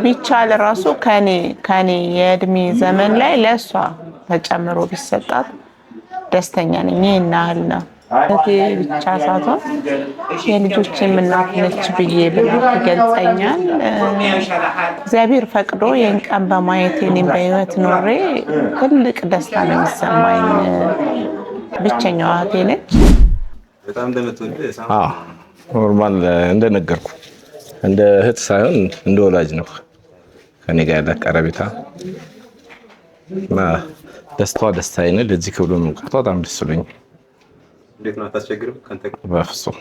ቢቻል ራሱ ከኔ የእድሜ ዘመን ላይ ለሷ ተጨምሮ ቢሰጣት ደስተኛ ነኝ። ይናል ነው እቴ ብቻ ሳትሆን የልጆቼም እናት ነች ብዬ ይገልጸኛል። እግዚአብሔር ፈቅዶ ይህን ቀን በማየት እኔም በህይወት ኖሬ ትልቅ ደስታ ነው የሚሰማኝ። ብቸኛዋ እቴ ነች። በጣም እንደምትወድ ኖርማል እንደነገርኩ እንደ እህት ሳይሆን እንደ ወላጅ ነው ከኔ ጋር ያለ ቀረቤታ እና ደስታዬ ነው። ለዚህ ክብሉ መምጣቷ በጣም ደስ ብሎኛል። እንዴት ነው አታስቸግርም? ካንተ በፍጹም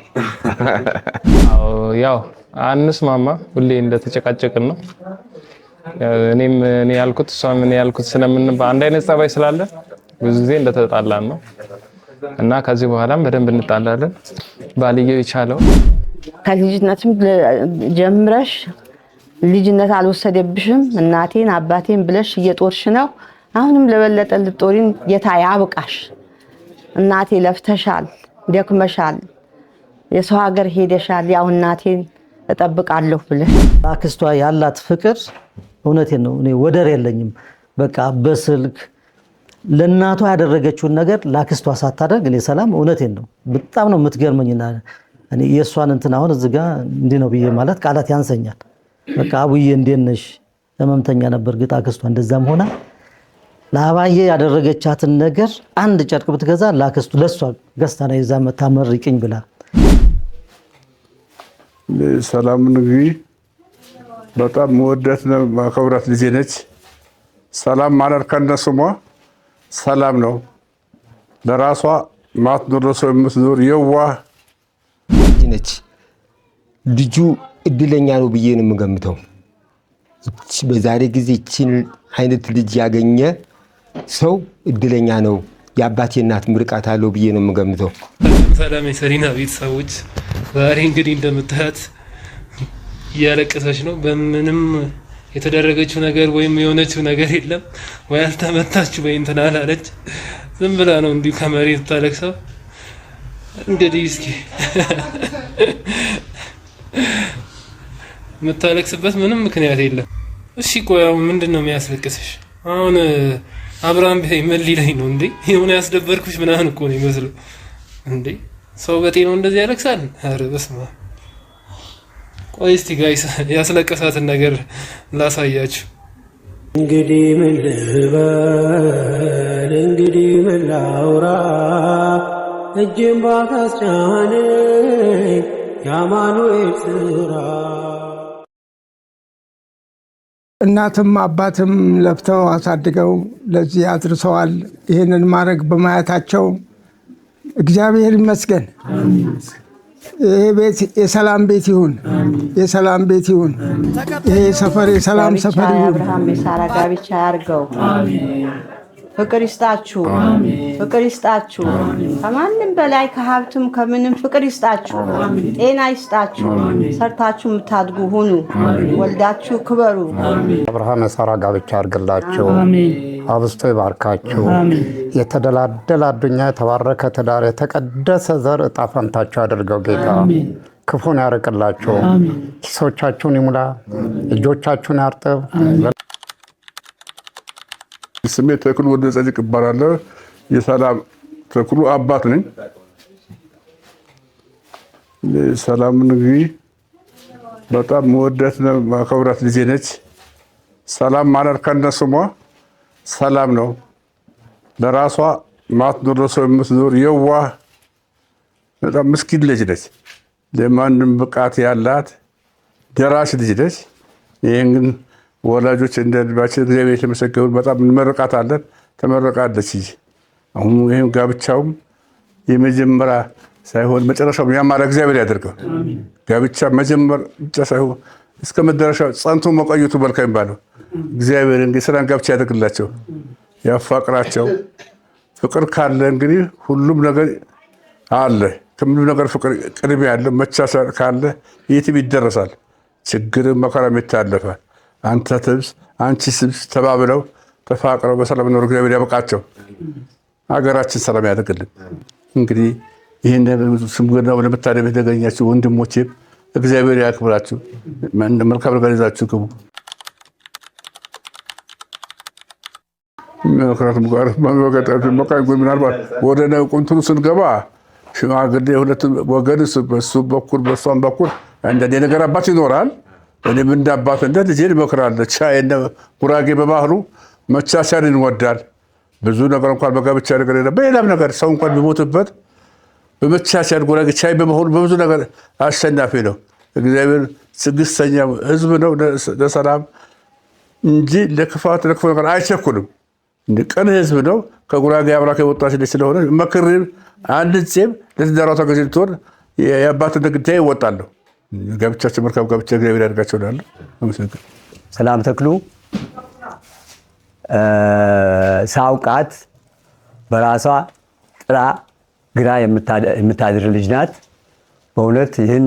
ያው አንስማማ ሁሌ እንደተጨቃጨቅን ነው። እኔ ያልኩት እሷም እኔ ያልኩት ስለምን በአንድ አይነት ጸባይ ስላለ ብዙ ጊዜ እንደተጣላን ነው እና ከዚህ በኋላም በደንብ እንጣላለን። ባልየው ይቻለው ከልጅነትም ጀምረሽ ልጅነት አልወሰደብሽም እናቴን አባቴን ብለሽ እየጦርሽ ነው። አሁንም ለበለጠ ልጦሪን ጌታ ያብቃሽ። እናቴ ለፍተሻል፣ ደክመሻል፣ የሰው ሀገር ሄደሻል። ያው እናቴን እጠብቃለሁ ብለሽ አክስቷ ያላት ፍቅር እውነቴን ነው። እኔ ወደር የለኝም። በቃ በስልክ ለእናቷ ያደረገችውን ነገር ለአክስቷ ሳታደርግ እኔ ሰላም እውነቴን ነው በጣም ነው የምትገርመኝና እኔ የሷን እንትን አሁን እዚህ ጋር እንዲህ ነው ብዬ ማለት ቃላት ያንሰኛል። በቃ አቡዬ እንዴት ነሽ? ህመምተኛ ነበር ግጥ አክስቷ እንደዛም ሆና ለአባዬ ያደረገቻትን ነገር አንድ ጨርቅ ብትገዛ ለአክስቱ ለሷ ገዝታ ነው ይዛ መታመርቅኝ ብላ ሰላም እንግዲህ በጣም መወደት ነው ማከብራት ልጄ ነች። ሰላም ማለት ከነስሟ ሰላም ነው። ለራሷ ማትኖር ሰው የምትኖር የዋህ ነች። ልጁ እድለኛ ነው ብዬ ነው የምገምተው። በዛሬ ጊዜ እቺን አይነት ልጅ ያገኘ ሰው እድለኛ ነው። የአባቴ እናት ምርቃት አለው ብዬ ነው የምገምተው። ሰላም የሰሪና ቤተሰቦች፣ ዛሬ እንግዲህ እንደምታያት እያለቀሰች ነው። በምንም የተደረገችው ነገር ወይም የሆነችው ነገር የለም። ወይ አልተመታች ወይ እንትን አላለች። ዝም ብላ ነው እንዲሁ ከመሬት ታለቅሰው። እንግዲህ እስኪ የምታለቅስበት ምንም ምክንያት የለም። እሺ ቆይ አሁን ምንድን ነው የሚያስለቅስሽ? አሁን አብርሃም ምን ሊለኝ ነው እንዴ? የሆነ ያስደበርኩሽ ምናምን እኮ ነው የሚመስለው እንዴ? ሰው በጤናው እንደዚህ ያለቅሳል? ኧረ በስመ አብ። ቆይ እስቲ ጋይስ ያስለቀሳትን ነገር ላሳያችሁ። እንግዲህ ምን ልበል፣ እንግዲህ ምን ላውራ፣ እጅም ባታስቻለኝ የአማኑኤል ስራ። እናትም አባትም ለፍተው አሳድገው ለዚህ አድርሰዋል። ይህንን ማድረግ በማየታቸው እግዚአብሔር ይመስገን። ይሄ ቤት የሰላም ቤት ይሁን፣ የሰላም ቤት ይሁን። ይሄ ሰፈር የሰላም ሰፈር ይሁን። አብርሃም የሳራ ጋብቻ ያርገው። ፍቅር ይስጣችሁ፣ ፍቅር ይስጣችሁ። ከማንም በላይ ከሀብትም ከምንም ፍቅር ይስጣችሁ፣ ጤና ይስጣችሁ። ሰርታችሁ የምታድጉ ሁኑ፣ ወልዳችሁ ክበሩ። አብርሃም የሳራ ጋብቻ ያርግላችሁ፣ አብስቶ ይባርካችሁ። የተደላደለ አዱኛ፣ የተባረከ ትዳር፣ የተቀደሰ ዘር እጣ ፈንታችሁ ያድርገው ጌታ። ክፉን ያርቅላችሁ፣ ኪሶቻችሁን ይሙላ፣ እጆቻችሁን ያርጥብ። ስሜ ተክሉ ወደ ጸድቅ እባላለሁ። የሰላም ተክሉ አባት ነኝ። ሰላም እንግዲህ በጣም መወደት ነው ማከብራት ልጄ ነች። ሰላም ማለት ከነስሟ ሰላም ነው። ለራሷ ማትኖር ሰው የምትኖር የዋህ በጣም ምስኪን ልጅ ነች። ለማንም ብቃት ያላት ደራሽ ልጅ ነች። ይህን ግን ወላጆች እንደ ልባችን እግዚአብሔር የተመሰገኑ በጣም እንመርቃታለን። ተመረቃለች። አሁን ይሄም ጋብቻውም የመጀመሪያ ሳይሆን መጨረሻው ያማረ እግዚአብሔር ያደርገው። ጋብቻ መጀመር ብቻ ሳይሆን እስከ መጨረሻው ጸንቶ መቆየቱ መልካም ይባላል። እግዚአብሔር እንግዲህ ሰላም ጋብቻ ያደርግላቸው፣ ያፋቅራቸው። ፍቅር ካለ እንግዲህ ሁሉም ነገር አለ። ከምንም ነገር ፍቅር ቅድሚያ ያለ መቻቻል ካለ የትም ይደረሳል። ችግር መከራም ይታለፋል። አንተ ትብስ አንቺ ስብስ ተባብለው ተፋቅረው በሰላም ኖር እግዚአብሔር ያበቃቸው። ሀገራችን ሰላም ያደርግልን። እንግዲህ ይሄን ስምገና ለመታደም የተገኛችሁ ወንድሞቼ እግዚአብሔር ያክብራችሁ። መልካም ነገር ይዛችሁ ግቡ። ምናልባት ወደ ቁንትኑ ስንገባ ሽማግሌ ሁለት ወገን በሱ በኩል በሷም በኩል አንዳንድ የነገር አባት ይኖራል። እኔም እንደ አባት እንደ ልጄን እመክራለሁ። ጉራጌ በባህሉ መቻቻልን ይወዳል። ብዙ ነገር እንኳን በጋብቻ ነገር የለም፣ በሌላም ነገር ሰው እንኳን ቢሞትበት በመቻቻል ጉራጌ ቻይ በመሆኑ በብዙ ነገር አሸናፊ ነው። እግዚአብሔር ትዕግስተኛ ሕዝብ ነው ለሰላም እንጂ ለክፋት ለክፉ ነገር አይቸኩልም። ቅን ሕዝብ ነው። ከጉራጌ አብራክ የወጣች ልጅ ስለሆነ መክሬን አንድ ዜም ለትዳሯ ተገዥ ልትሆን የአባትን ግዳይ ይወጣለሁ። ጋብቻቸው መልካም ጋብቻ እግዚአብሔር ያድርጋቸው እላለሁ። አመሰግናለሁ። ሰላም ተክሉ ሳውቃት በራሷ ጥራ ግራ የምታድር ልጅ ናት። በእውነት ይህን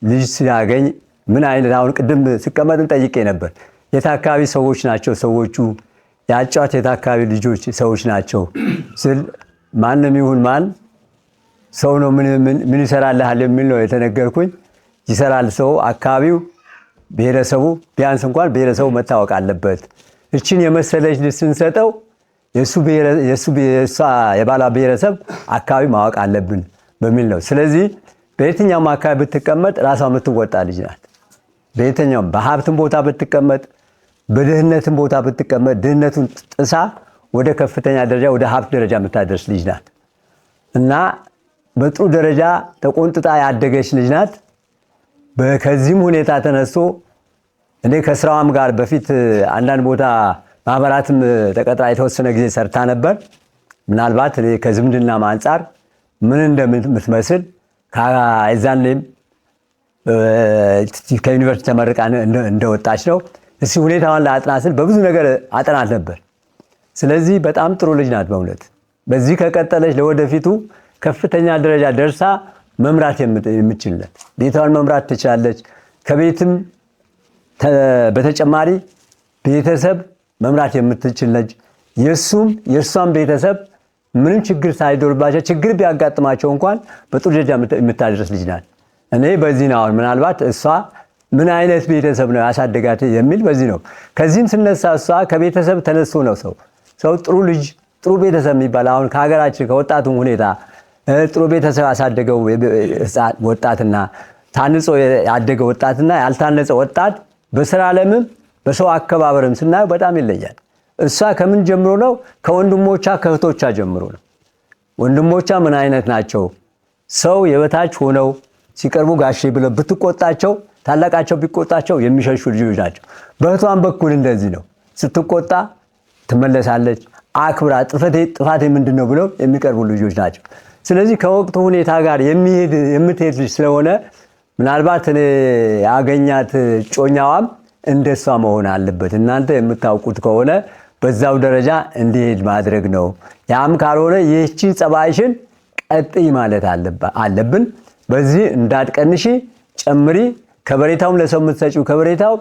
ልጅ ሲያገኝ ምን አይነት አሁን ቅድም ስቀመጥም ጠይቄ ነበር። የት አካባቢ ሰዎች ናቸው ሰዎቹ ያጫት የት አካባቢ ልጆች ሰዎች ናቸው ስል ማንም ይሁን ማን ሰው ነው ምን ይሰራልሃል የሚል ነው የተነገርኩኝ። ይሰራል ሰው አካባቢው ብሔረሰቡ ቢያንስ እንኳን ብሔረሰቡ መታወቅ አለበት። እችን የመሰለች ልጅ ስንሰጠው የባላ ብሔረሰብ አካባቢ ማወቅ አለብን በሚል ነው። ስለዚህ በየትኛውም አካባቢ ብትቀመጥ ራሷ የምትወጣ ልጅ ናት። በየትኛውም በሀብትም ቦታ ብትቀመጥ በድህነትም ቦታ ብትቀመጥ ድህነቱን ጥሳ ወደ ከፍተኛ ደረጃ ወደ ሀብት ደረጃ የምታደርስ ልጅ ናት እና በጥሩ ደረጃ ተቆንጥጣ ያደገች ልጅ ናት። ከዚህም ሁኔታ ተነስቶ እኔ ከስራዋም ጋር በፊት አንዳንድ ቦታ ማህበራትም ተቀጥራ የተወሰነ ጊዜ ሰርታ ነበር። ምናልባት ከዝምድና አንጻር ምን እንደምትመስል ከዛኔም ከዩኒቨርሲቲ ተመርቃ እንደወጣች ነው። እሺ ሁኔታዋን ለአጥና ስል በብዙ ነገር አጥናት ነበር። ስለዚህ በጣም ጥሩ ልጅ ናት በእውነት። በዚህ ከቀጠለች ለወደፊቱ ከፍተኛ ደረጃ ደርሳ መምራት የምትችልለት ቤቷን መምራት ትችላለች። ከቤትም በተጨማሪ ቤተሰብ መምራት የምትችል ልጅ የእሷም ቤተሰብ ምንም ችግር ሳይደርባቸው ችግር ቢያጋጥማቸው እንኳን በጥሩ ደረጃ የምታደርስ ልጅ ናት። እኔ በዚህ ነው ምናልባት እሷ ምን አይነት ቤተሰብ ነው ያሳደጋት የሚል በዚህ ነው። ከዚህም ስነሳ እሷ ከቤተሰብ ተነስቶ ነው ሰው ጥሩ ልጅ ጥሩ ቤተሰብ የሚባል አሁን ከሀገራችን ከወጣቱ ሁኔታ ጥሩ ቤተሰብ ያሳደገው ወጣትና ታንጾ ያደገ ወጣትና ያልታነጸ ወጣት በስራ ዓለምም በሰው አከባበርም ስናየው በጣም ይለያል። እሷ ከምን ጀምሮ ነው? ከወንድሞቿ ከእህቶቿ ጀምሮ ነው። ወንድሞቿ ምን አይነት ናቸው? ሰው የበታች ሆነው ሲቀርቡ ጋሼ ብለው ብትቆጣቸው ታላቃቸው ቢቆጣቸው የሚሸሹ ልጆች ናቸው። በእህቷም በኩል እንደዚህ ነው። ስትቆጣ ትመለሳለች። አክብራ ጥፋቴ ምንድነው ብለው የሚቀርቡ ልጆች ናቸው። ስለዚህ ከወቅቱ ሁኔታ ጋር የምትሄድ ልጅ ስለሆነ ምናልባት እኔ ያገኛት ጮኛዋም እንደሷ መሆን አለበት። እናንተ የምታውቁት ከሆነ በዛው ደረጃ እንዲሄድ ማድረግ ነው። ያም ካልሆነ ይህቺ ጸባይሽን ቀጥይ ማለት አለብን። በዚህ እንዳትቀንሺ ጨምሪ። ከበሬታውም ለሰው የምትሰጪው ከበሬታው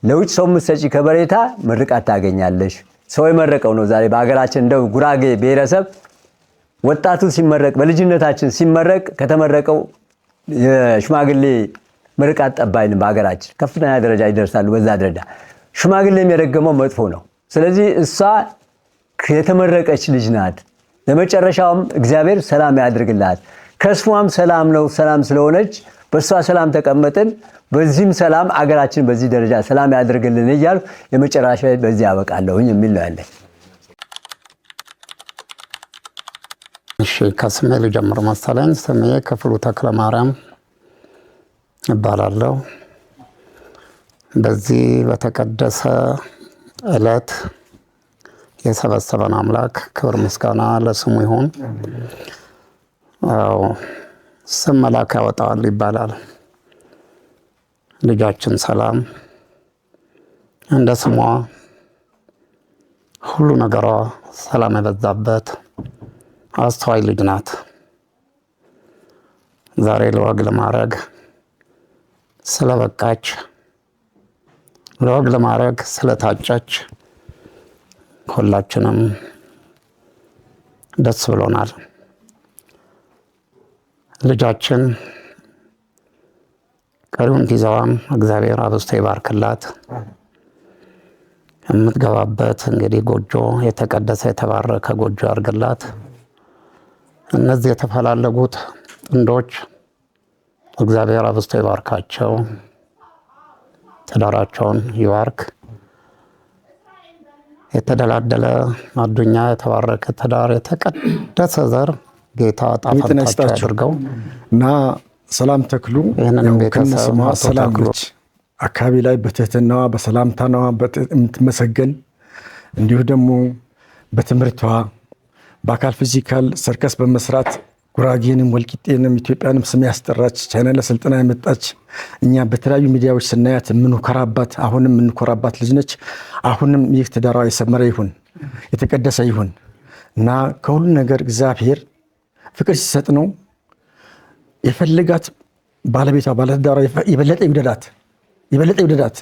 ለውጭ ሰው የምትሰጪ ከበሬታ ምርቃት ታገኛለሽ። ሰው የመረቀው ነው። ዛሬ በሀገራችን እንደው ጉራጌ ብሔረሰብ ወጣቱ ሲመረቅ በልጅነታችን ሲመረቅ ከተመረቀው የሽማግሌ ምርቃት ጠባይን በሀገራችን ከፍተኛ ደረጃ ይደርሳሉ። በዛ ደረጃ ሽማግሌ የሚረገመው መጥፎ ነው። ስለዚህ እሷ የተመረቀች ልጅ ናት። ለመጨረሻውም እግዚአብሔር ሰላም ያድርግላት። ከስሟም ሰላም ነው። ሰላም ስለሆነች በእሷ ሰላም ተቀመጥን። በዚህም ሰላም አገራችን በዚህ ደረጃ ሰላም ያድርግልን እያልኩ የመጨረሻ በዚህ ያበቃለሁኝ የሚል ነው ያለኝ። እሺ ከስሜ ልጀምር መሰለኝ። ስሜ ክፍሉ ተክለ ማርያም እባላለሁ። በዚህ በተቀደሰ ዕለት የሰበሰበን አምላክ ክብር ምስጋና ለስሙ ይሁን። ስም መልአክ ያወጣዋል ይባላል። ልጃችን ሰላም እንደ ስሟ ሁሉ ነገሯ ሰላም የበዛበት አስተዋይ ልጅ ናት። ዛሬ ለወግ ለማዕረግ ስለበቃች ለወግ ለማዕረግ ስለታጨች ሁላችንም ደስ ብሎናል። ልጃችን ቀሪውን ጊዜዋም እግዚአብሔር አብዝቶ ይባርክላት። የምትገባበት እንግዲህ ጎጆ የተቀደሰ የተባረከ ጎጆ ያርግላት። እነዚህ የተፈላለጉት ጥንዶች እግዚአብሔር አብዝቶ ይባርካቸው፣ ትዳራቸውን ይባርክ። የተደላደለ አዱኛ የተባረከ ትዳር የተቀደሰ ዘር ጌታ ጣፋንታቸው ያድርገው እና ሰላም ተክሉ ይህንንም ቤተሰብ ሰላም ልጅ አካባቢ ላይ በትህትናዋ በሰላምታናዋ የምትመሰገን እንዲሁ ደግሞ በትምህርቷ በአካል ፊዚካል ሰርከስ በመስራት ጉራጌንም ወልቂጤንም ኢትዮጵያንም ስም ያስጠራች ቻይና ለስልጠና የመጣች እኛ በተለያዩ ሚዲያዎች ስናያት የምንኮራባት አሁንም የምንኮራባት ልጅ ነች። አሁንም ይህ ትዳሯ የሰመረ ይሁን የተቀደሰ ይሁን እና ከሁሉ ነገር እግዚአብሔር ፍቅር ሲሰጥ ነው የፈልጋት ባለቤቷ ባለትዳሯ የበለጠ ይውደዳት።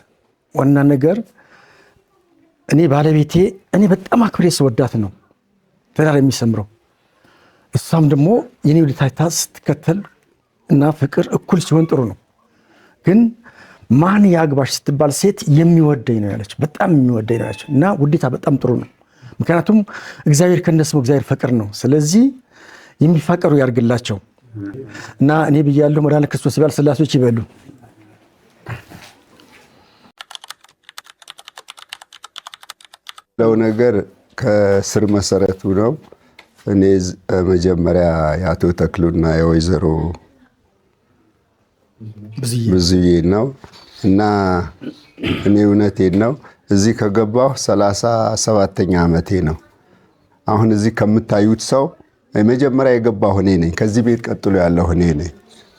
ዋና ነገር እኔ ባለቤቴ እኔ በጣም አክብሬ ስወዳት ነው ትዳር የሚሰምረው። እሷም ደግሞ የኔ ውዴታ ስትከተል እና ፍቅር እኩል ሲሆን ጥሩ ነው። ግን ማን ያግባሽ ስትባል ሴት የሚወደኝ ነው ያለች፣ በጣም የሚወደኝ ነው ያለች እና ውዴታ በጣም ጥሩ ነው። ምክንያቱም እግዚአብሔር ከነስሙ እግዚአብሔር ፍቅር ነው። ስለዚህ የሚፋቀሩ ያርግላቸው እና እኔ ብያለሁ መድኃኔ ክርስቶስ ይባል ስላሴዎች ይበሉ። ለው ነገር ከስር መሰረቱ ነው። እኔ መጀመሪያ የአቶ ተክሉና የወይዘሮ ብዙዬ ነው እና እኔ እውነቴን ነው እዚህ ከገባሁ 37ኛ ዓመቴ ነው። አሁን እዚህ ከምታዩት ሰው መጀመሪያ የገባሁ እኔ ነኝ። ከዚህ ቤት ቀጥሎ ያለሁ እኔ ነኝ።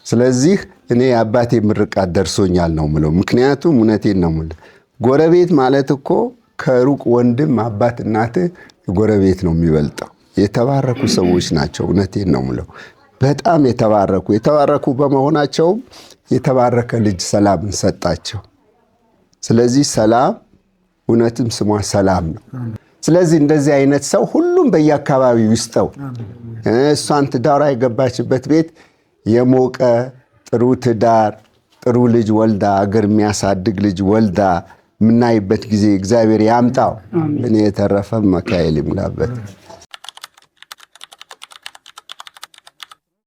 ስለዚህ እኔ አባቴ ምርቃት ደርሶኛል ነው ምለው። ምክንያቱም እውነቴን ነው ምለው ጎረቤት ማለት እኮ ከሩቅ ወንድም አባት እናት ጎረቤት ነው የሚበልጠው። የተባረኩ ሰዎች ናቸው። እውነቴን ነው ምለው በጣም የተባረኩ በመሆናቸውም የተባረከ ልጅ ሰላምን ሰጣቸው። ስለዚህ ሰላም እውነትም ስሟ ሰላም ነው። ስለዚህ እንደዚህ አይነት ሰው ሁሉም በየአካባቢው ይስጠው። እሷን ትዳሯ የገባችበት ቤት የሞቀ ጥሩ ትዳር ጥሩ ልጅ ወልዳ አገር የሚያሳድግ ልጅ ወልዳ ምናይበት ጊዜ እግዚአብሔር ያምጣው። እኔ የተረፈ መካኤል ይምላበት።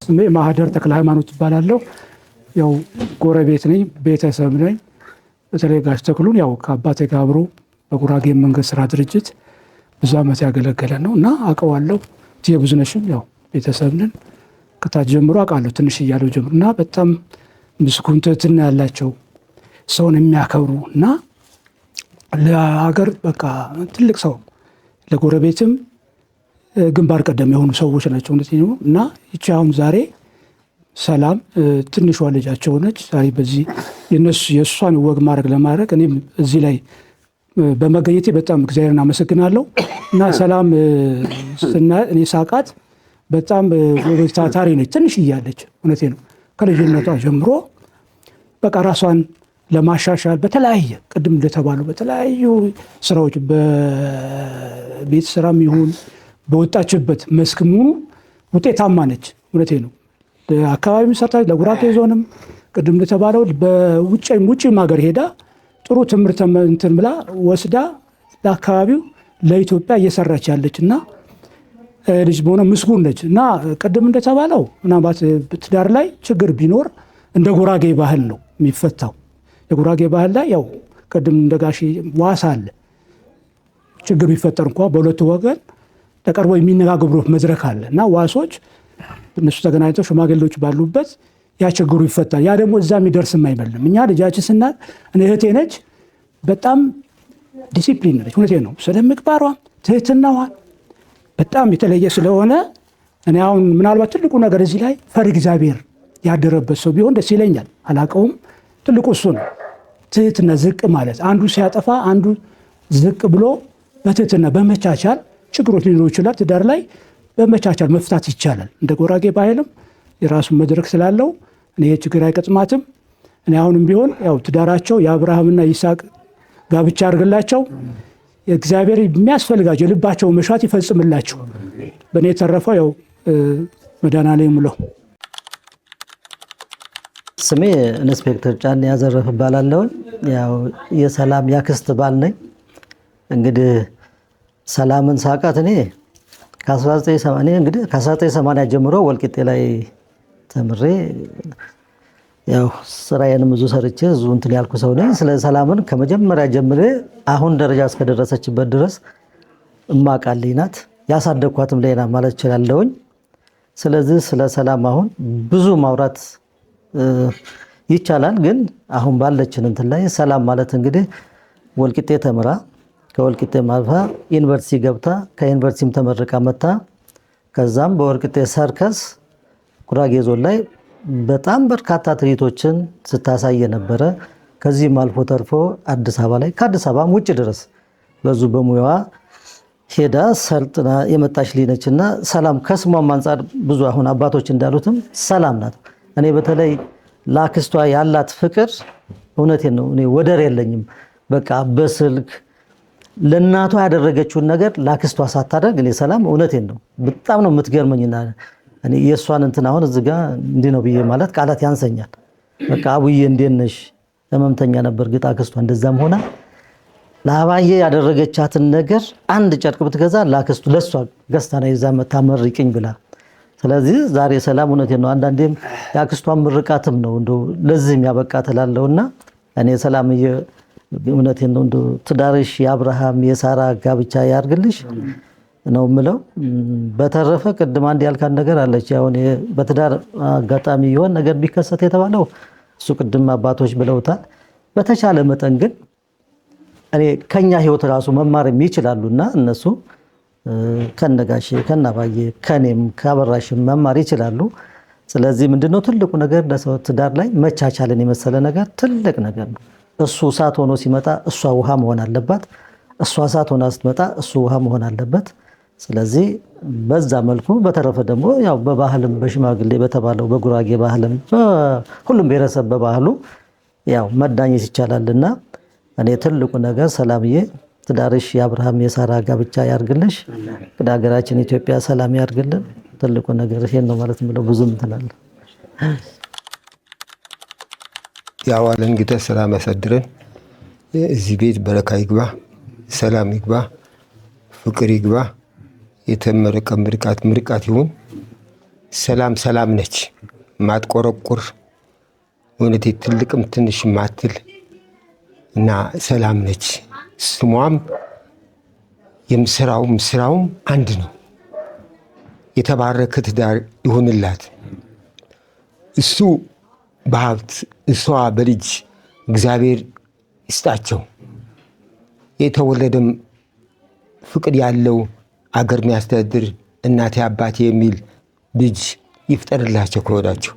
ስሜ ማህደር ተክለ ሃይማኖት ይባላለሁ። ያው ጎረቤት ነኝ፣ ቤተሰብ ነኝ። በተለይ ጋሽ ተክሉን ያው ከአባቴ ጋር አብሮ በጉራጌ መንግስት ስራ ድርጅት ብዙ ዓመት ያገለገለ ነው እና አውቀዋለሁ። ብዙነሽም ያው ቤተሰብ ነን። ከታች ጀምሮ አውቃለሁ፣ ትንሽ እያለሁ ጀምሮ እና በጣም ምስጉን ትህትና ያላቸው ሰውን የሚያከብሩ እና ለሀገር በቃ ትልቅ ሰው ለጎረቤትም ግንባር ቀደም የሆኑ ሰዎች ናቸው እና ይቺ አሁን ዛሬ ሰላም ትንሿ ልጃቸው ነች። ዛሬ በዚህ የእሷን ወግ ለማድረግ እኔም እዚህ ላይ በመገኘቴ በጣም እግዚአብሔርን አመሰግናለሁ እና ሰላም እኔ ሳቃት በጣም ጎበዝ ታታሪ ነች። ትንሽ እያለች እውነቴ ነው ከልጅነቷ ጀምሮ በቃ ራሷን ለማሻሻል በተለያየ ቅድም እንደተባሉ በተለያዩ ስራዎች በቤት ስራም ይሁን በወጣችበት መስክም ሁሉ ውጤታማ ነች። እውነቴ ነው። ለአካባቢም ሰርታች ለጉራጌ ዞንም ቅድም እንደተባለው በውጭም ሀገር ሄዳ ጥሩ ትምህርት እንትን ብላ ወስዳ ለአካባቢው ለኢትዮጵያ እየሰራች ያለች እና ልጅ በሆነ ምስጉን ነች እና ቅድም እንደተባለው ምናልባት ትዳር ላይ ችግር ቢኖር እንደ ጉራጌ ባህል ነው የሚፈታው። የጉራጌ ባህል ላይ ያው ቅድም እንደጋሺ ዋስ አለ። ችግር ቢፈጠር እንኳ በሁለቱ ወገን ተቀርቦ የሚነጋገሩበት መድረክ አለ እና ዋሶች እነሱ ተገናኝተው ሽማግሌዎች ባሉበት ያ ችግሩ ይፈታል። ያ ደግሞ እዛ የሚደርስም አይደለም። እኛ ልጃችን ስናት እህቴ ነች፣ በጣም ዲሲፕሊን ነች። እውነቴ ነው። ስለ ምግባሯ ትህትናዋ በጣም የተለየ ስለሆነ እኔ አሁን ምናልባት ትልቁ ነገር እዚህ ላይ ፈሪ እግዚአብሔር ያደረበት ሰው ቢሆን ደስ ይለኛል። አላውቀውም። ትልቁ እሱ ነው። ትህትና ዝቅ ማለት አንዱ ሲያጠፋ አንዱ ዝቅ ብሎ በትህትና በመቻቻል ችግሮች ሊኖሩ ይችላል። ትዳር ላይ በመቻቻል መፍታት ይቻላል። እንደ ጉራጌ ባህልም የራሱ መድረክ ስላለው እኔ ችግር አይቀጥማትም። እኔ አሁንም ቢሆን ያው ትዳራቸው የአብርሃምና ይስሐቅ ጋብቻ አድርግላቸው፣ እግዚአብሔር የሚያስፈልጋቸው የልባቸው መሻት ይፈጽምላቸው። በእኔ የተረፈው ያው መድኃኔዓለም ሙሉ ስሜ ኢንስፔክተር ጫኔ ያዘረፍ እባላለሁ። ያው የሰላም ያክስት ባል ነኝ። እንግዲህ ሰላምን ሳቃት እኔ ከ1980 ጀምሮ ወልቂጤ ላይ ተምሬ ያው ስራዬንም ብዙ ሰርቼ ብዙ እንትን ያልኩ ሰው ነኝ። ስለ ሰላምን ከመጀመሪያ ጀምሬ አሁን ደረጃ እስከደረሰችበት ድረስ እማቃልኝ ናት። ያሳደግኳትም ሌላ ማለት እችላለሁኝ። ስለዚህ ስለ ሰላም አሁን ብዙ ማውራት ይቻላል። ግን አሁን ባለችን እንትን ላይ ሰላም ማለት እንግዲህ ወልቂጤ ተምራ ከወልቂጤ ማልፋ ዩኒቨርሲቲ ገብታ ከዩኒቨርሲቲም ተመርቃ መጣ። ከዛም በወልቂጤ ሰርከስ ጉራጌ ዞን ላይ በጣም በርካታ ትርኢቶችን ስታሳይ ነበረ። ከዚህም አልፎ ተርፎ አዲስ አበባ ላይ ከአዲስ አበባም ውጭ ድረስ በዙ በሙያዋ ሄዳ ሰልጥና የመጣች ልጅነችና ሰላም ከስሟም አንፃር ብዙ አሁን አባቶች እንዳሉትም ሰላም ናት። እኔ በተለይ ላክስቷ ያላት ፍቅር እውነቴን ነው፣ እኔ ወደር የለኝም። በቃ በስልክ ለእናቷ ያደረገችውን ነገር ላክስቷ ሳታደርግ እኔ ሰላም እውነቴን ነው በጣም ነው የምትገርመኝና እኔ የእሷን እንትን አሁን እዚህ ጋር እንዲህ ነው ብዬ ማለት ቃላት ያንሰኛል። በቃ አቡዬ እንዴት ነሽ? ህመምተኛ ነበር ግጣ አክስቷ እንደዛም ሆና ለአባዬ ያደረገቻትን ነገር አንድ ጨርቅ ብትገዛ ላክስቱ ለሷ ገዝታ ነው ይዛ መታ መርቂኝ ብላ። ስለዚህ ዛሬ ሰላም እውነቴን ነው አንዳንዴም ያክስቷን ምርቃትም ነው እንደው ለዚህም ያበቃት እላለሁና እኔ ሰላምዬ እውነቴን ነው እንደው ትዳርሽ የአብርሃም የሳራ ጋብቻ ያርግልሽ ነው የምለው። በተረፈ ቅድም አንድ ያልካን ነገር አለች። ያው በትዳር አጋጣሚ ይሆን ነገር ቢከሰት የተባለው እሱ ቅድም አባቶች ብለውታል። በተቻለ መጠን ግን እኔ ከኛ ህይወት ራሱ መማር ይችላሉና እነሱ ከነጋሼ ከናባዬ ከኔም ካበራሽም መማር ይችላሉ። ስለዚህ ምንድነው ትልቁ ነገር ለሰው ትዳር ላይ መቻቻልን የመሰለ ነገር ትልቅ ነገር ነው። እሱ እሳት ሆኖ ሲመጣ እሷ ውሃ መሆን አለባት፣ እሷ እሳት ሆና ስትመጣ እሱ ውሃ መሆን አለበት። ስለዚህ በዛ መልኩ በተረፈ ደግሞ ያው በባህልም በሽማግሌ በተባለው በጉራጌ ባህልም ሁሉም ብሔረሰብ በባህሉ ያው መዳኘት ይቻላልና እኔ ትልቁ ነገር ሰላምዬ ትዳርሽ የአብርሃም የሳራ ጋብቻ ያርግልሽ፣ ወደ ሀገራችን ኢትዮጵያ ሰላም ያርግልን። ትልቁ ነገር ይሄን ነው ማለት ነው። ብዙም ትላለህ ያው አለን ጌታ ሰላም ያሳድረን። እዚህ ቤት በረካ ይግባ፣ ሰላም ይግባ፣ ፍቅር ይግባ። የተመረቀ ምርቃት ይሁን። ሰላም ሰላም ነች፣ ማትቆረቁር እውነቴ ትልቅም ትንሽ ማትል እና ሰላም ነች። ስሟም ስራውም አንድ ነው። የተባረከ ትዳር ይሁንላት። እሱ በሀብት እሷ በልጅ እግዚአብሔር ይስጣቸው። የተወለደም ፍቅር ያለው አገር የሚያስተዳድር እናቴ አባቴ የሚል ልጅ ይፍጠርላቸው። ከወዳቸው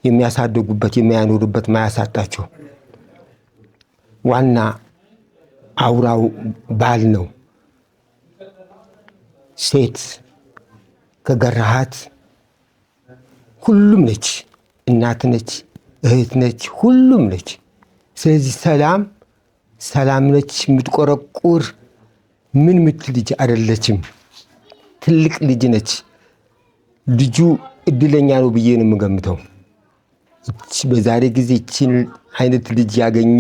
የሚያሳድጉበት የሚያኖሩበት ማያሳጣቸው ዋና አውራው ባል ነው። ሴት ከገራሃት ሁሉም ነች፣ እናት ነች፣ እህት ነች፣ ሁሉም ነች። ስለዚህ ሰላም ነች። የምትቆረቁር ምን ምትል ልጅ አይደለችም። ትልቅ ልጅ ነች። ልጁ እድለኛ ነው ብዬ ነው የምገምተው። በዛሬ ጊዜ ይህችን አይነት ልጅ ያገኘ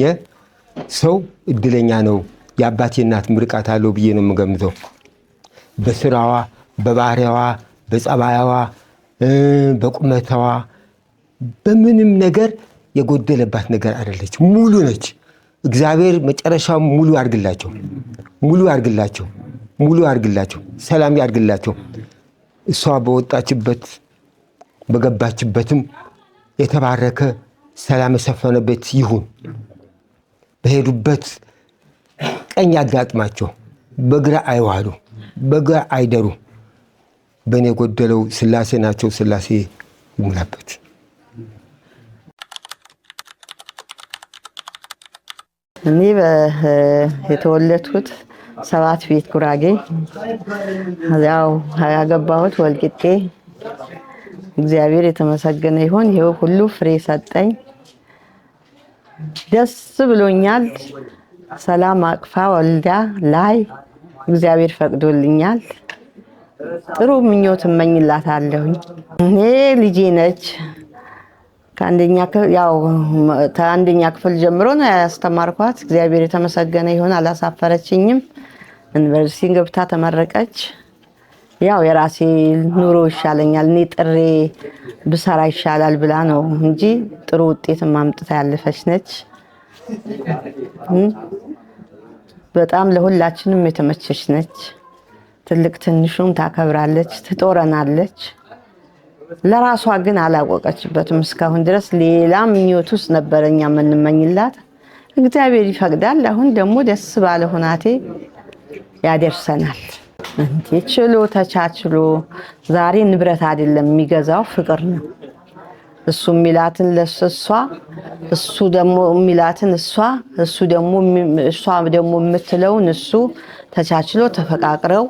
ሰው እድለኛ ነው። የአባቴ እናት ምርቃት አለው ብዬ ነው የምገምተው። በስራዋ፣ በባህሪያዋ፣ በጸባያዋ፣ በቁመቷ በምንም ነገር የጎደለባት ነገር አይደለች። ሙሉ ነች። እግዚአብሔር መጨረሻው ሙሉ ያርግላቸው፣ ሙሉ ያርግላቸው፣ ሰላም ያርግላቸው። እሷ በወጣችበት በገባችበትም የተባረከ ሰላም የሰፈነበት ይሁን። በሄዱበት ቀኝ ያጋጥማቸው፣ በግራ አይዋሉ፣ በግራ አይደሩ። በእኔ የጎደለው ስላሴ ናቸው። ስላሴ ይሙላበት። እኔ የተወለድኩት ሰባት ቤት ጉራጌ፣ ያው ያገባሁት ወልቂጤ። እግዚአብሔር የተመሰገነ ይሁን። ይሄው ሁሉ ፍሬ ሰጠኝ። ደስ ብሎኛል። ሰላም አቅፋ ወልዳ ላይ እግዚአብሔር ፈቅዶልኛል። ጥሩ ምኞት እመኝላታለሁ። እኔ ልጄ ነች። ከአንደኛ ክፍል ጀምሮ ነው ያስተማርኳት። እግዚአብሔር የተመሰገነ ይሁን፣ አላሳፈረችኝም። ዩኒቨርሲቲ ገብታ ተመረቀች። ያው የራሴ ኑሮ ይሻለኛል እኔ ጥሬ ብሰራ ይሻላል ብላ ነው እንጂ ጥሩ ውጤት ማምጣት ያለፈች ነች። በጣም ለሁላችንም የተመቸች ነች። ትልቅ ትንሹን ታከብራለች፣ ትጦረናለች። ለራሷ ግን አላወቀችበትም እስካሁን ድረስ። ሌላ ምኞት ውስጥ ነበረኛ የምንመኝላት። እግዚአብሔር ይፈቅዳል። አሁን ደግሞ ደስ ባለ ሁናቴ ያደርሰናል። እንዴ ችሎ ተቻችሎ ዛሬ ንብረት አይደለም የሚገዛው ፍቅር ነው። እሱ ሚላትን ለሷ እሱ ደግሞ ሚላትን እሷ ደግሞ የምትለውን እሱ ተቻችሎ ተፈቃቅረው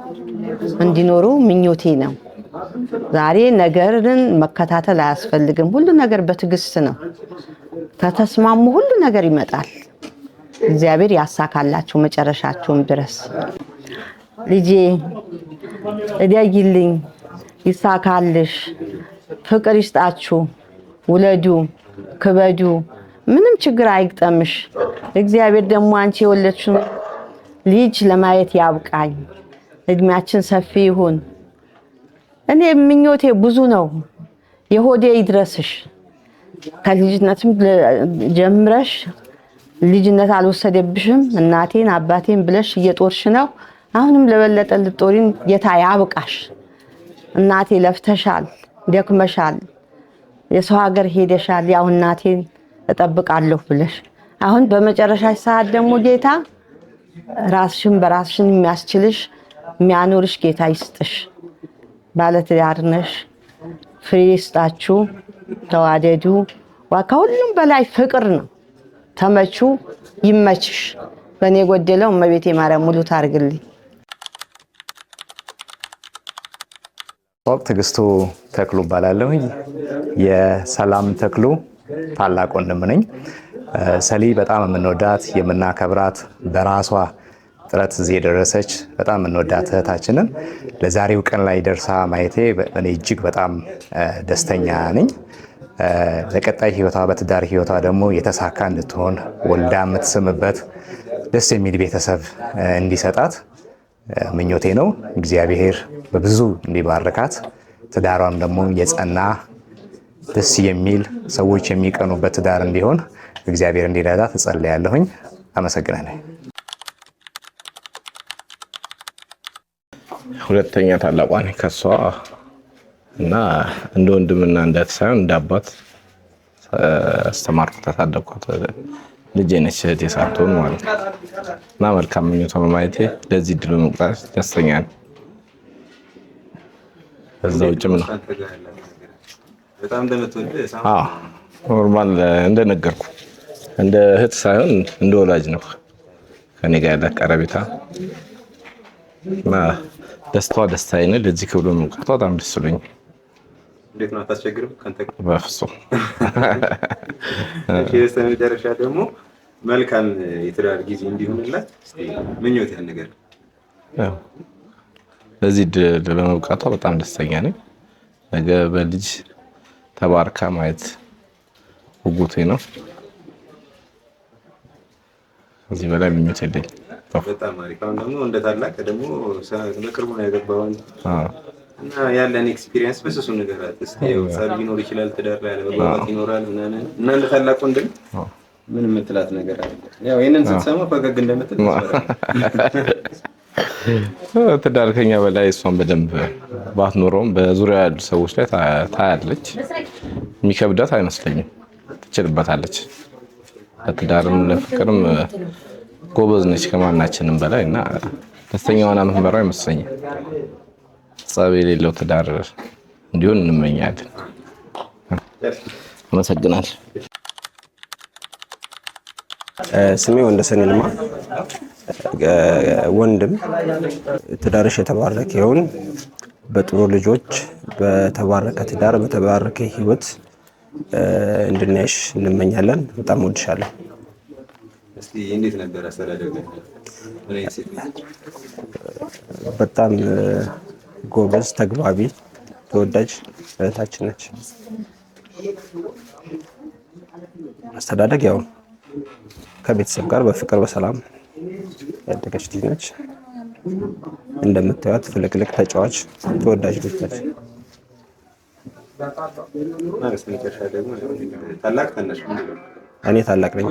እንዲኖሩ ምኞቴ ነው። ዛሬ ነገርን መከታተል አያስፈልግም። ሁሉ ነገር በትዕግስት ነው። ከተስማሙ ሁሉ ነገር ይመጣል። እግዚአብሔር ያሳካላችሁ መጨረሻችሁም ድረስ። ልጄ እደጊልኝ፣ ይሳካልሽ፣ ፍቅር ይስጣችሁ፣ ውለዱ፣ ክበዱ፣ ምንም ችግር አይግጠምሽ። እግዚአብሔር ደግሞ አንቺ የወለድሽው ልጅ ለማየት ያብቃኝ። እድሜያችን ሰፊ ይሁን። እኔ ምኞቴ ብዙ ነው። የሆዴ ይድረስሽ። ከልጅነትም ጀምረሽ ልጅነት አልወሰደብሽም። እናቴን አባቴን ብለሽ እየጦርሽ ነው። አሁንም ለበለጠ ልጦሪን ጌታ ያብቃሽ። እናቴ ለፍተሻል፣ ደክመሻል፣ የሰው ሀገር ሄደሻል። ያው እናቴን እጠብቃለሁ ብለሽ አሁን በመጨረሻሽ ሰዓት ደግሞ ጌታ ራስሽን በራስሽን የሚያስችልሽ የሚያኖርሽ ጌታ ይስጥሽ። ባለትዳር ነሽ፣ ፍሬ ይስጣችሁ፣ ተዋደዱ። ከሁሉም በላይ ፍቅር ነው። ተመቹ፣ ይመችሽ። በእኔ ጎደለው እመቤቴ ማርያም ሙሉ ታርግልኝ። ትዕግስቱ ተክሉ እባላለሁኝ። የሰላም ተክሉ ታላቅ ወንድም ነኝ። ሰሊ በጣም የምንወዳት የምናከብራት በራሷ ጥረት እዚህ የደረሰች በጣም የምንወዳት እህታችንን ለዛሬው ቀን ላይ ደርሳ ማየቴ እኔ እጅግ በጣም ደስተኛ ነኝ። ለቀጣይ ህይወቷ በትዳር ህይወቷ ደግሞ የተሳካ እንድትሆን ወልዳ የምትስምበት ደስ የሚል ቤተሰብ እንዲሰጣት ምኞቴ ነው። እግዚአብሔር በብዙ እንዲባርካት ትዳሯም ደግሞ የጸና ደስ የሚል ሰዎች የሚቀኑበት ትዳር እንዲሆን እግዚአብሔር እንዲረዳት እጸልያለሁኝ። አመሰግናለሁ። ሁለተኛ ታላቋ ነኝ ከሷ እና እንደ ወንድምና እንደ እህት ሳይሆን እንደ አባት አስተማርኩት፣ አሳደግኳት። ልጄ ነች እህቴ ሳትሆን ማለት ነው። እና መልካም ምኞቷን በማየቴ ለዚህ ድል በመቁጠር ደስተኛ ነኝ። ከዛ ውጭም ነው በጣም እንደምትወድ ኖርማል እንደነገርኩ እንደ እህት ሳይሆን እንደ ወላጅ ነው ከኔ ጋር ያለ ቀረቤታ እና ደስታዋ ደስታዬ ነው። ለዚህ ክብሎ መምጣቷ በጣም ደስ ብሎኛል። እንዴት ነው አታስቸግርም? ካንተ በፍጹም። እሺ በስተመጨረሻ ደግሞ መልካም የትዳር ጊዜ እንዲሆንላት እስቲ ምኞት ያን ነገር ለዚህ ድል በመብቃቷ በጣም ደስተኛ ነኝ። ነገ በልጅ ተባርካ ማየት ጉጉቴ ነው። እዚህ በላይ ምኞት የለኝም። በጣም አሪፍ። አሁን ደግሞ እንደ ታላቅ ደግሞ በቅርቡ ነው ያገባውን እና ያለን ኤክስፒሪየንስ በስሱ ነገር እስቲ ጸብ ሊኖር ይችላል፣ ትዳር ላይ አለመግባባት ይኖራል ምናምን እና እንደ ታላቅ ወንድም ምን የምትላት ነገር አለ? ያው ይሄንን ስትሰማ ፈገግ እንደምትል ትዳር ከኛ በላይ እሷን በደንብ ባትኖረውም በዙሪያ ያሉ ሰዎች ላይ ታያለች። የሚከብዳት አይመስለኝም፣ ትችልበታለች። ለትዳርም ለፍቅርም ጎበዝ ነች ከማናችንም በላይ እና ደስተኛ ሆና የምትመራው አይመስለኝም። ጸብ የሌለው ትዳር እንዲሆን እንመኛለን። አመሰግናለሁ። ስሜ ወንደሰን ይልማ። ወንድም ትዳርሽ የተባረከ ይሁን፣ በጥሩ ልጆች በተባረከ ትዳር በተባረከ ህይወት እንድናይሽ እንመኛለን። በጣም ወድሻለሁ። እስቲ እንዴት ነበር አስተዳደግ? በጣም ጎበዝ፣ ተግባቢ፣ ተወዳጅ እህታችን ነች። አስተዳደግ ያው ከቤተሰብ ጋር በፍቅር በሰላም ያደገች ልጅ ነች። እንደምታዩት ፍልቅልቅ ተጫዋች ተወዳጅ ልጅ ነች። እኔ ታላቅ ነኝ።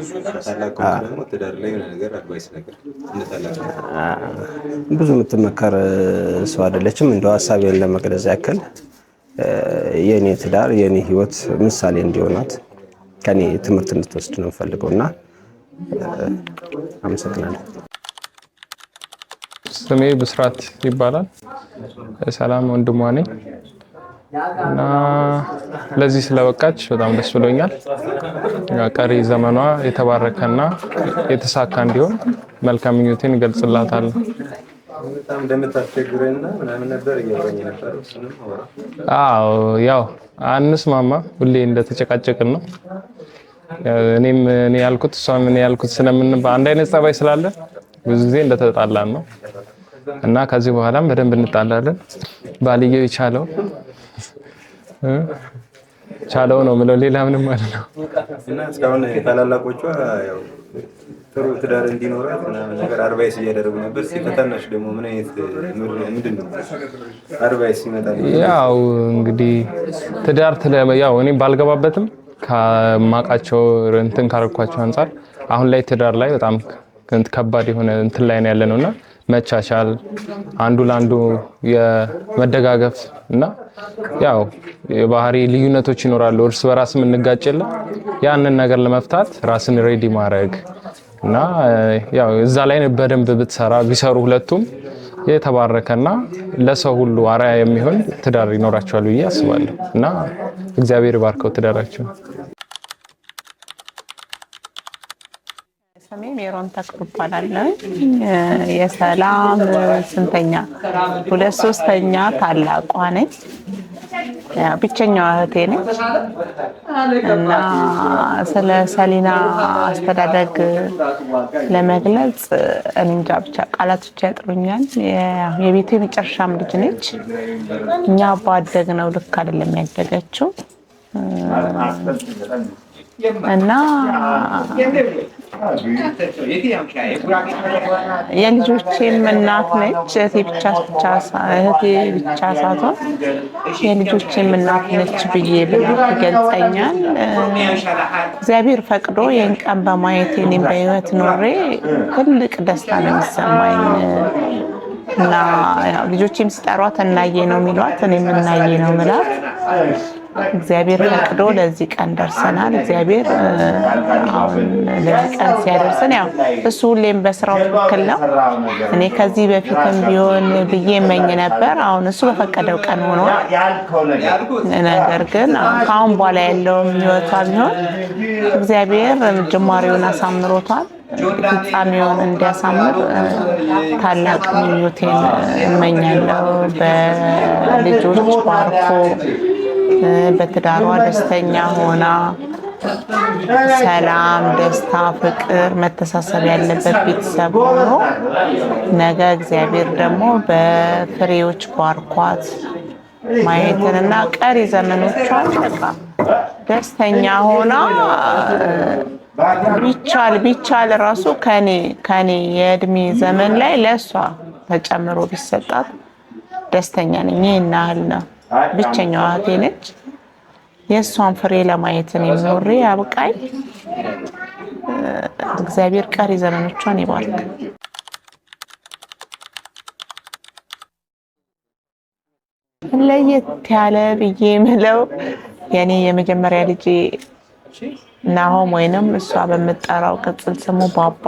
ብዙ የምትመከር ሰው አይደለችም። እንደው ሀሳቤን ለመግለጽ ያክል የኔ ትዳር የኔ ህይወት ምሳሌ እንዲሆናት ከኔ ትምህርት እንድትወስድ ነው የምፈልገው እና አመሰግናለሁ። ስሜ ብስራት ይባላል። ሰላም ወንድሟ ነኝ እና ለዚህ ስለበቃች በጣም ደስ ብሎኛል። ቀሪ ዘመኗ የተባረከና የተሳካ እንዲሆን መልካም ምኞቴን እገልጽላታለሁ። በጣም እንደምታስቸግረና ምናምን ነበር እያወራኝ ነበር። አዎ ያው አንስማማ፣ ሁሌ እንደተጨቃጨቅን ነው። እኔ ያልኩት እሷም እኔ ያልኩት አንድ አይነት ጸባይ ስላለ ብዙ ጊዜ እንደተጣላን ነው እና ከዚህ በኋላም በደንብ እንጣላለን። ባልየው ቻለው ነው ምለው፣ ሌላ ምንም ማለት ነው። እና እስካሁን ታላላቆቿ ያው ጥሩ ትዳር እንዲኖራት ምናምን ነገር አድቫይስ እያደረጉ ነበር። ሲከታናሽ ደግሞ ምን አይነት ምንድን ነው አድቫይስ ይመጣል? ያው እንግዲህ ትዳር ያው እኔ ባልገባበትም ከማውቃቸው እንትን ካረኳቸው አንፃር አሁን ላይ ትዳር ላይ በጣም ከባድ የሆነ እንትን ላይ ነው ያለነውና መቻቻል፣ አንዱ ለአንዱ የመደጋገፍ እና ያው የባህሪ ልዩነቶች ይኖራሉ። እርስ በራስ እንጋጭለ ያንን ነገር ለመፍታት ራስን ሬዲ ማድረግ እና ያው እዛ ላይ በደንብ ብትሰራ ቢሰሩ ሁለቱም የተባረከና ለሰው ሁሉ አርአያ የሚሆን ትዳር ይኖራቸዋል ብዬ አስባለሁ እና እግዚአብሔር ይባርከው ትዳራቸው። ስሜ ሜሮን ተክሉ እባላለሁ። የሰላም ስንተኛ 2/3 ታላቋ ነኝ። ብቸኛዋ እህቴ ነች እና ስለ ሰሊና አስተዳደግ ለመግለጽ እንጃ ብቻ ቃላቶች ያጥሩኛል። የቤቱ የመጨረሻም ልጅ ነች። እኛ ባደግነው ልክ አይደለም ያደገችው እና የልጆቼም እናት ነች። እህቴ ብቻ ሳትሆን የልጆቼም እናት ነች ብዬ ይገልጸኛል። እግዚአብሔር ፈቅዶ ይህን ቀን በማየት እኔም በህይወት ኖሬ ትልቅ ደስታ ነው የሚሰማኝ እና ልጆቼም ሲጠሯት እናዬ ነው የሚሏት፣ እኔም እናዬ ነው የምላት። እግዚአብሔር ፈቅዶ ለዚህ ቀን ደርሰናል። እግዚአብሔር አሁን ለዚህ ቀን ሲያደርሰን ያው እሱ ሁሌም በስራው ትክክል ነው። እኔ ከዚህ በፊትም ቢሆን ብዬ እመኝ ነበር። አሁን እሱ በፈቀደው ቀን ሆኗል። ነገር ግን ከአሁን በኋላ ያለውም ህይወቷ ቢሆን እግዚአብሔር ጅማሬውን አሳምሮታል። ፍጻሜውን እንዲያሳምር ታላቅ ምኞቴን እመኛለሁ። በልጆች ባርኮ በትዳሯ ደስተኛ ሆና ሰላም፣ ደስታ፣ ፍቅር፣ መተሳሰብ ያለበት ቤተሰብ ሆኖ ነገ እግዚአብሔር ደግሞ በፍሬዎች ባርኳት ማየትንና ቀሪ ዘመኖቿን በቃ ደስተኛ ሆና ቢቻል ራሱ ከኔ የእድሜ ዘመን ላይ ለሷ ተጨምሮ ቢሰጣት ደስተኛ ነኝ። ይሄን ያህል ነው። ብቸኛዋ እህቴ ነች። የእሷን ፍሬ ለማየት እኔም ኖሬ አብቃኝ። እግዚአብሔር ቀሪ ዘመኖቿን ይባርክ። ለየት ያለ ብዬ የምለው የኔ የመጀመሪያ ልጄ ናሆም ወይንም እሷ በምትጠራው ቅጽል ስሙ ባባ፣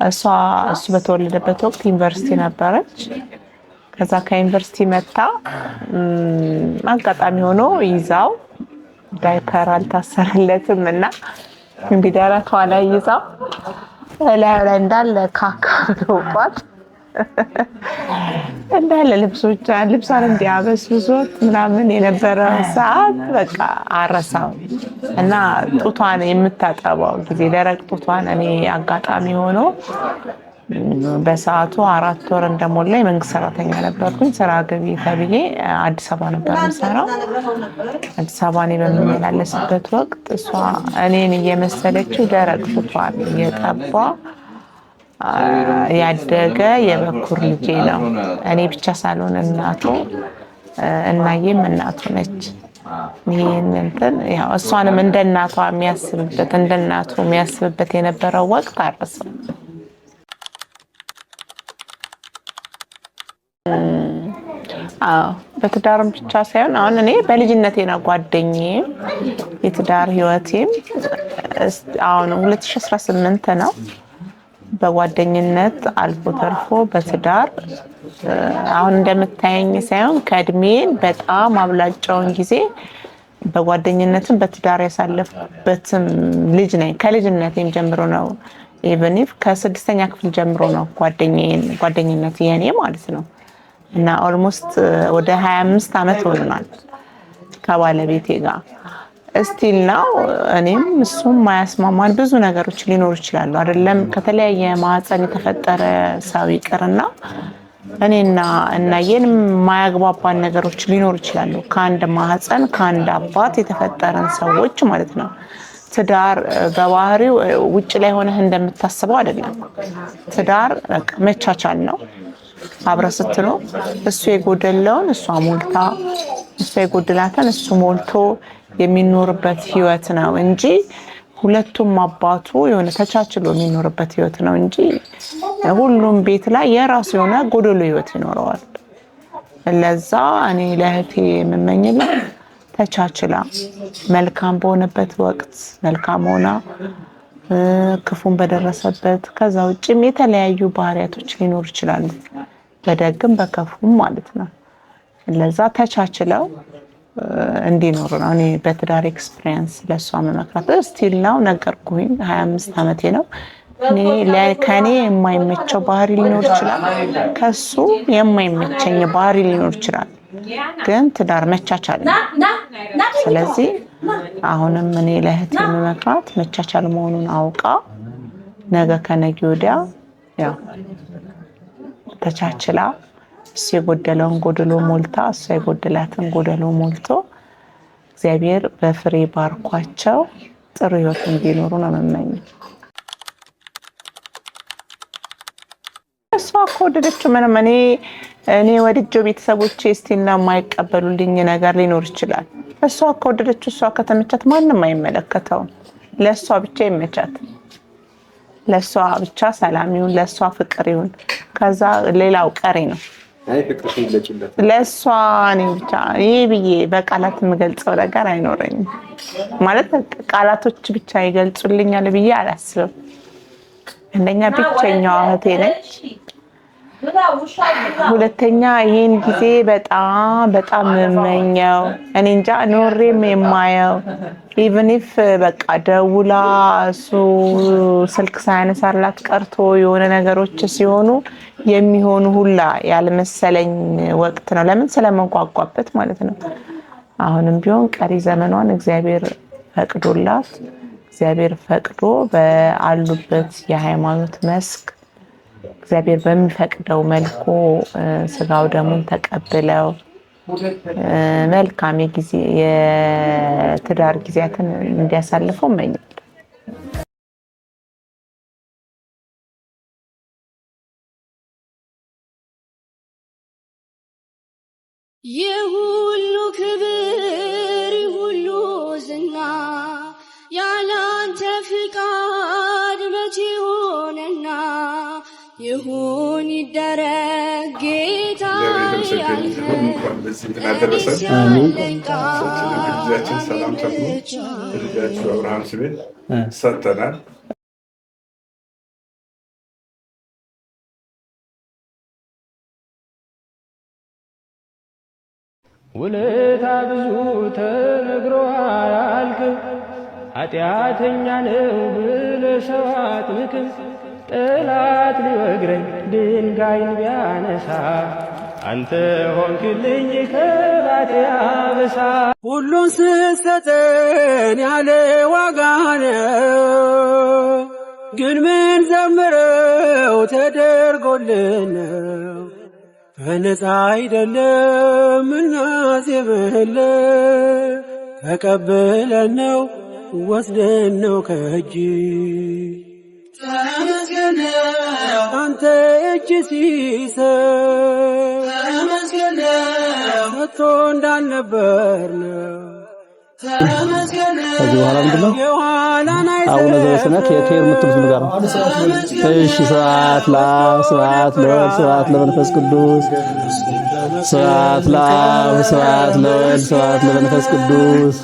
እሱ በተወለደበት ወቅት ዩኒቨርሲቲ ነበረች። ከዛ ከዩኒቨርሲቲ መጣ አጋጣሚ ሆኖ ይዛው ዳይፐር አልታሰረለትም እና እንዲህ ደረቷ ላይ ይዛው ላይ እንዳለ ካካ ብሎባት እንዳለ ልብሷን እንዲያበስብሶት ምናምን የነበረ ሰዓት በቃ አረሳው እና ጡቷን የምታጠባው ጊዜ ደረቅ ጡቷን እኔ አጋጣሚ ሆኖ በሰዓቱ 4 ወር እንደሞላ የመንግስት ሰራተኛ ነበርኩኝ። ስራ ገቢ ተብዬ አዲስ አበባ ነበር የምሰራው። አዲስ አበባ እኔ በምመላለስበት ወቅት እሷ እኔን እየመሰለችው ደረቅ ጡቷን እየጠባ ያደገ የበኩር ልጄ ነው። እኔ ብቻ ሳልሆን እናቱ እናዬም እናቱ ነች። ይሄንን ያው እሷንም እንደ እናቷ የሚያስብበት የነበረው ወቅት አረሰው። በትዳርም ብቻ ሳይሆን አሁን እኔ በልጅነቴ ነው ጓደኛዬ የትዳር ህይወቴም አሁን 2018 ነው። በጓደኝነት አልፎ ተርፎ በትዳር አሁን እንደምታየኝ ሳይሆን ከእድሜን በጣም አብላጫውን ጊዜ በጓደኝነትም በትዳር ያሳለፍኩበትም ልጅ ነኝ። ከልጅነቴም ጀምሮ ነው ኢቭን ኢፍ ከ6ኛ ክፍል ጀምሮ ነው ጓደኝነት የኔ ማለት ነው። እና ኦልሞስት ወደ 25 ዓመት ሆኗል ከባለቤቴ ጋር እስቲል ነው። እኔም እሱም ማያስማማን ብዙ ነገሮች ሊኖሩ ይችላሉ አይደለም። ከተለያየ ማህፀን የተፈጠረ ሰው ይቅርና እኔና እናዬን ማያግባባን ነገሮች ሊኖሩ ይችላሉ። ከአንድ ማህፀን ከአንድ አባት የተፈጠረን ሰዎች ማለት ነው። ትዳር በባህሪው ውጭ ላይ ሆነህ እንደምታስበው አይደለም። ትዳር መቻቻል ነው። አብረህ ስትኖር እሱ የጎደለውን እሷ ሞልታ፣ እሱ የጎደላትን እሱ ሞልቶ የሚኖርበት ህይወት ነው እንጂ ሁለቱም አባቱ የሆነ ተቻችሎ የሚኖርበት ህይወት ነው እንጂ ሁሉም ቤት ላይ የራሱ የሆነ ጎደሎ ህይወት ይኖረዋል። ለዛ እኔ ለእህቴ የምመኝላት ተቻችላ መልካም በሆነበት ወቅት መልካም ሆና ክፉን በደረሰበት ከዛ ውጭም የተለያዩ ባህሪያቶች ሊኖሩ ይችላሉ በደግም በከፉም ማለት ነው። ለዛ ተቻችለው እንዲኖር ነው እኔ በትዳር ኤክስፒሪየንስ ለሷ መመክራት። ስቲል ነው ነገርኩኝ 25 ዓመቴ ነው። ከኔ የማይመቸው ባህሪ ሊኖር ይችላል፣ ከሱ የማይመቸኝ ባህሪ ሊኖር ይችላል። ግን ትዳር መቻቻል ነው። ስለዚህ አሁንም እኔ ለእህቴ መመክራት መቻቻል መሆኑን አውቃ ነገ ከነገ ወዲያ ያው ተቻችላ እሱ የጎደለውን ጎደሎ ሞልታ እሱ የጎደላትን ጎደሎ ሞልቶ እግዚአብሔር በፍሬ ባርኳቸው ጥሩ ህይወት እንዲኖሩ ነው የምመኘው። እሷ ከወደደችው ምንም እኔ ወድጄው ቤተሰቦቼ እስቲና የማይቀበሉልኝ ነገር ሊኖር ይችላል። እሷ ከወደደችው እሷ ከተመቻት ማንም አይመለከተውም። ለእሷ ብቻ ይመቻት፣ ለእሷ ብቻ ሰላም ይሁን፣ ለእሷ ፍቅር ይሁን። ከዛ ሌላው ቀሪ ነው። ለእሷ እኔ ብቻ ይሄ ብዬ በቃላት የምገልጸው ነገር አይኖረኝም። ማለት ቃላቶች ብቻ ይገልጹልኛል ብዬ አላስብም። አንደኛ ብቸኛዋ እህቴ ነች። ሁለተኛ ይሄን ጊዜ በጣም የምመኘው እኔ እንጃ ኖሬም የማየው ኢቭን ኢፍ በቃ ደውላ እሱ ስልክ ሳያነሳላት ቀርቶ የሆነ ነገሮች ሲሆኑ የሚሆኑ ሁላ ያልመሰለኝ ወቅት ነው። ለምን ስለመጓጓበት ማለት ነው። አሁንም ቢሆን ቀሪ ዘመኗን እግዚአብሔር ፈቅዶላት እግዚአብሔር ፈቅዶ በአሉበት የሃይማኖት መስክ እግዚአብሔር በሚፈቅደው መልኩ ስጋው ደሙን ተቀብለው መልካም የትዳር ጊዜያትን እንዲያሳልፉ እመኛለሁ። የሁሉ ክብር ሁሉ ዝና ያላንተ ፍቃድ መቼ ሆነና ይሁን ይደረግ ጌታ ያልከው ሰላም ተብሎ ልጃችሁ አብርሃም ስቤት ሰጥተናል። ውለታ ብዙ ተነግሮ አያልቅም፣ ኃጢአተኛ ነው ብለህ ሰው አትንቅም። ጠላት ሊወግረኝ ድንጋይን ቢያነሳ አንተ ሆንክልኝ ከባቴ አበሳ። ሁሉን ስትሰጠን ያለ ዋጋ ነው፣ ግን ምን ዘምረው ተደርጎልን ነው በነፃ አይደለም እናዜምልህ ተቀብለን ነው ወስደን ነው ከእጅ ተመስገን አንተ እጅ ሲሰጥ ተመስገን መጥቶ እንዳልነበር ነው ከዚህ በኋላ ምንድነው አቡነ ዘበሰማያት ከየር የምትሉት ነገር ነው። እሺ ስብሐት ለአብ ስብሐት ለወልድ ስብሐት ለመንፈስ ቅዱስ ስብሐት ለአብ ስብሐት ለወልድ ስብሐት ለመንፈስ ቅዱስ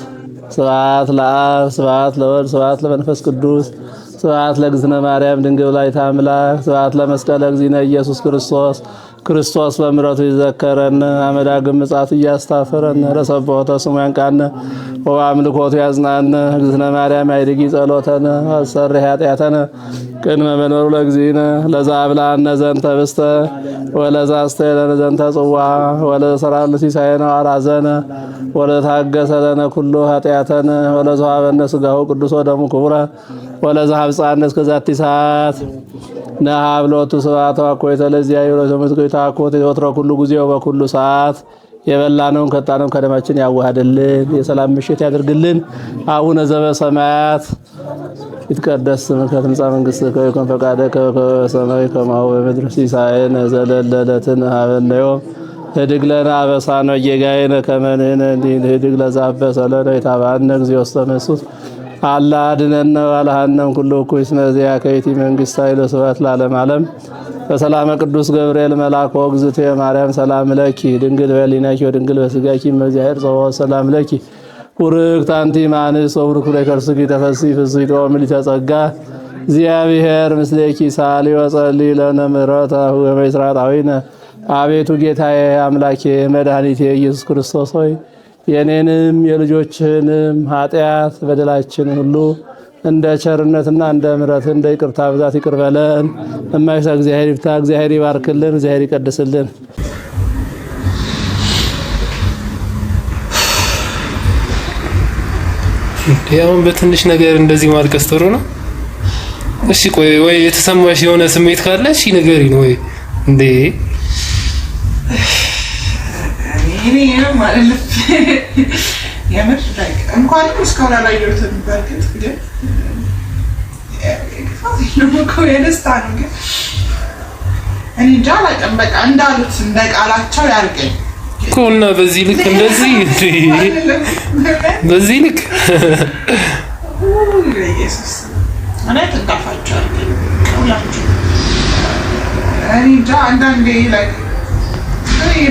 ስብሐት ለአብ ስብሐት ለወልድ ስብሐት ለመንፈስ ቅዱስ ስብሐት ለእግዝእትነ ማርያም ድንግል ወላዲተ አምላክ ስብሐት ለመስቀለ እግዚእነ ኢየሱስ ክርስቶስ ክርስቶስ በምሕረቱ ይዘከረን አመዳግም ምጽአት እያስታፈረን ረሰቦተ ስሙ ያንቃነ ወአምልኮቱ ያዝናነ እግዝእትነ ማርያም አይድጊ ጸሎተነ አሰሪ ኃጢአተነ ቅድመ መንበሩ ለእግዚእነ ለዛ አብላነ ዘንተ ብስተ ወለዛ አስተለነ ዘንተ ጽዋ ወለሰራነ ሲሳየነ አራዘነ ወለታገሰ ለነ ኩሉ ኃጢአተነ ወለዘሀበነ ሥጋሁ ቅዱስ ወደሙ ክቡረ ወለዘሀብጻነ እስከ ዛቲ ሰዓት ነሀብሎቱ ስብሐት ወኮይተ ለዚያዩ ለተመስገይታ ኮተ ወትሮ ኩሉ ጊዜው በኩሉ ሰዓት የበላነውን ከጣነውን ከደማችን ያዋሃደልን የሰላም ምሽት ያድርግልን። አቡነ ዘበሰማያት ይትቀደስ ስምከ ትምጻእ መንግሥትከ ወይኩን ፈቃድከ በሰማይ ከማሁ በምድር ሲሳየነ ዘለለዕለትነ ሀበነ ዮም ህድግ ለነ አበሳነ ወጌጋየነ ከመ ንሕነኒ ንህድግ ለዘአበሰ ለነ ኢታብአነ እግዚኦ ውስተ መንሱት አላ አድኅነነ ወአልሃነም ኩሉ እኩይ እስመ ዚአከ ይእቲ መንግሥት ኃይል ወስብሐት ለዓለመ ዓለም። በሰላመ ቅዱስ ገብርኤል መልአክ ወእግዝእትየ ማርያም ሰላም ለኪ ድንግል በኅሊናኪ ወድንግል በሥጋኪ እምእግዚአብሔር ጸባኦት ሰላም ለኪ ቡርክት አንቲ እምአንስት ወቡሩክ ፍሬ ከርሥኪ ተፈሥሒ ፍሥሕት ምልዕተ ጸጋ እግዚአብሔር ምስሌኪ ሳሊ ወጸልዪ ለነ ምሕረተ ወከመ ይስራት አዊነ። አቤቱ ጌታዬ አምላኬ መድኃኒቴ ኢየሱስ ክርስቶስ ሆይ የኔንም የልጆችንም ኃጢአት በደላችን ሁሉ እንደ ቸርነትና እንደ ምሕረት እንደ ይቅርታ ብዛት ይቅር በለን። እማይሳ እግዚአብሔር ይፍታ፣ እግዚአብሔር ይባርክልን፣ እግዚአብሔር ይቀድስልን። አሁን በትንሽ ነገር እንደዚህ ማልቀስ ጥሩ ነው? እሺ ቆይ ወይ የተሰማሽ የሆነ ስሜት ካለ እሺ ንገሪኝ። ወይ እንዴ እኔ ማለት የምር እንኳን እስካሁን አላየሁትም። በርግጥ ግን የደስታ ነው። ግን እኔ እንጃ አላውቅም። በቃ እንዳሉት እንደ ቃላቸው ያርገኝ እኮ እና በዚህ ልክ እንደዚህ በዚህ ልክ ኢየሱስ ማለት እንዳፋቸው ያርገኝ ሁላችሁ። እኔ እንጃ አንዳንዴ ላይ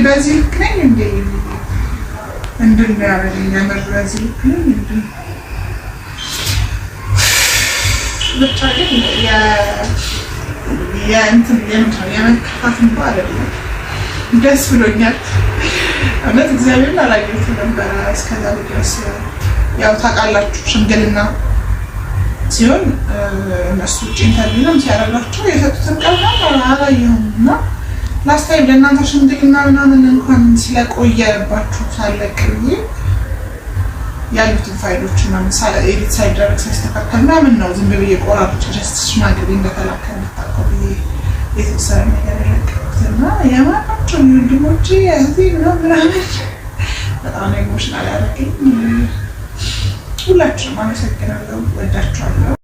በዚህ ልክ ነኝ እንዴ እንድናረኝ የምር በዚህ ልክ ነኝ እንዴ ብቻ ግን የእንትን የመከፋት እንኳ አይደለም። ደስ ብሎኛል እውነት እግዚአብሔርን አላየሁትም ነበረ እስከዛ ድረስ። ያው ታውቃላችሁ ሽምግልና ሲሆን እነሱ ውጭ ኢንተርቪውም ሲያደርጋቸው የሰጡትን ቃል አላየሁም እና ላስታይም ለእናንተ ሽምግልና ምናምን እንኳን ስለቆየባችሁ ሳለቅ ብዬ ያሉትን ፋይሎች ምናምን ኤዲት ሳይደረግ ሳይስተካከል ምናምን ነው ዝም ብዬ ቆራርጬ ጀስት ሽማግሌ እንደተላከ እንድታውቀው ብዬ የተወሰነ ነገር የለቀኩትና የማናቸው ወንድሞቼ እህቴ ምናምን በጣም ኢሞሽናል ያደረገኝ። ሁላችንም አመሰግናለሁ፣ ወዳችኋለሁ።